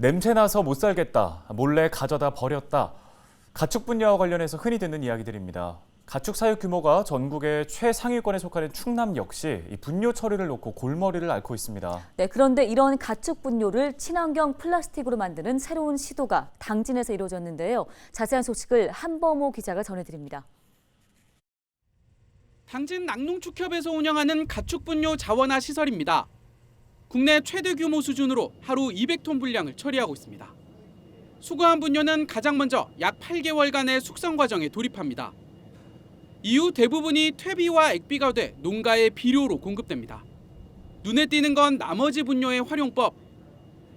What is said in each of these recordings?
냄새나서 못 살겠다, 몰래 가져다 버렸다. 가축 분야와 관련해서 흔히 듣는 이야기들입니다. 가축 사육 규모가 전국의 최상위권에 속하는 충남 역시 이 분뇨 처리를 놓고 골머리를 앓고 있습니다. 네, 그런데 이런 가축 분뇨를 친환경 플라스틱으로 만드는 새로운 시도가 당진에서 이루어졌는데요. 자세한 소식을 한범호 기자가 전해드립니다. 당진 낙농축협에서 운영하는 가축 분뇨 자원화 시설입니다. 국내 최대 규모 수준으로 하루 200톤 분량을 처리하고 있습니다. 수거한 분뇨는 가장 먼저 약 8개월간의 숙성 과정에 돌입합니다. 이후 대부분이 퇴비와 액비가 돼 농가의 비료로 공급됩니다. 눈에 띄는 건 나머지 분뇨의 활용법.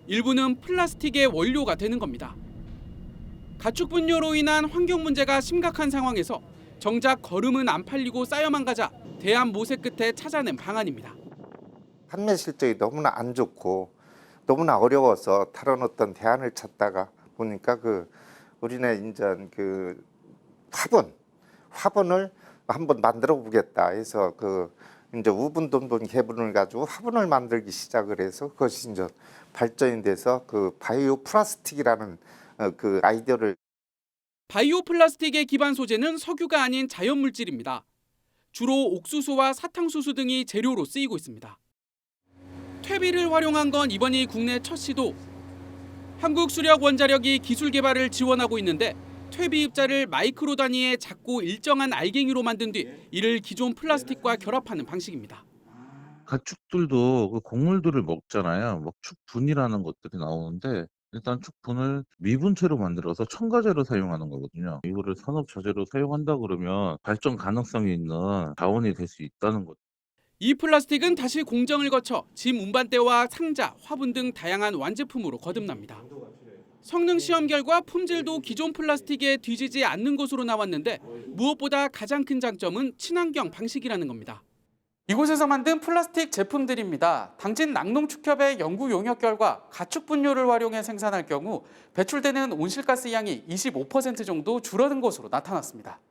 일부는 플라스틱의 원료가 되는 겁니다. 가축 분뇨로 인한 환경 문제가 심각한 상황에서 정작 거름은 안 팔리고 쌓여만 가자 대안 모색 끝에 찾아낸 방안입니다. 판매 실적이 너무나 안 좋고 너무나 어려워서 다른 어떤 대안을 찾다가 보니까 우리네 인전 화분을 한번 만들어 보겠다 해서 이제 우분돈분 개분을 가지고 화분을 만들기 시작을 해서 그것이 이제 발전이 돼서 바이오 플라스틱이라는 아이디어를. 바이오 플라스틱의 기반 소재는 석유가 아닌 자연 물질입니다. 주로 옥수수와 사탕수수 등이 재료로 쓰이고 있습니다. 퇴비를 활용한 건 이번이 국내 첫 시도. 한국수력원자력이 기술 개발을 지원하고 있는데 퇴비 입자를 마이크로 단위의 작고 일정한 알갱이로 만든 뒤 이를 기존 플라스틱과 결합하는 방식입니다. 가축들도 그 곡물들을 먹잖아요. 축분이라는 것들이 나오는데 일단 축분을 미분체로 만들어서 첨가제로 사용하는 거거든요. 이거를 산업 자재로 사용한다 그러면 발전 가능성이 있는 자원이 될 수 있다는 거죠. 이 플라스틱은 다시 공정을 거쳐 짐 운반대와 상자, 화분 등 다양한 완제품으로 거듭납니다. 성능 시험 결과 품질도 기존 플라스틱에 뒤지지 않는 것으로 나왔는데 무엇보다 가장 큰 장점은 친환경 방식이라는 겁니다. 이곳에서 만든 플라스틱 제품들입니다. 당진 낙농축협의 연구 용역 결과 가축 분뇨를 활용해 생산할 경우 배출되는 온실가스 양이 25% 정도 줄어든 것으로 나타났습니다.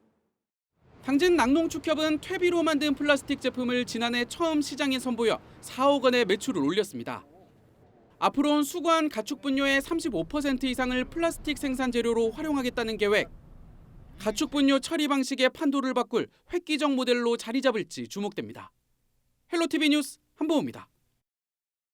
당진 낙농축협은 퇴비로 만든 플라스틱 제품을 지난해 처음 시장에 선보여 4억 원의 매출을 올렸습니다. 앞으로는 수거한 가축 분뇨의 35% 이상을 플라스틱 생산 재료로 활용하겠다는 계획. 가축 분뇨 처리 방식의 판도를 바꿀 획기적 모델로 자리 잡을지 주목됩니다. 헬로티비 뉴스 한보호입니다.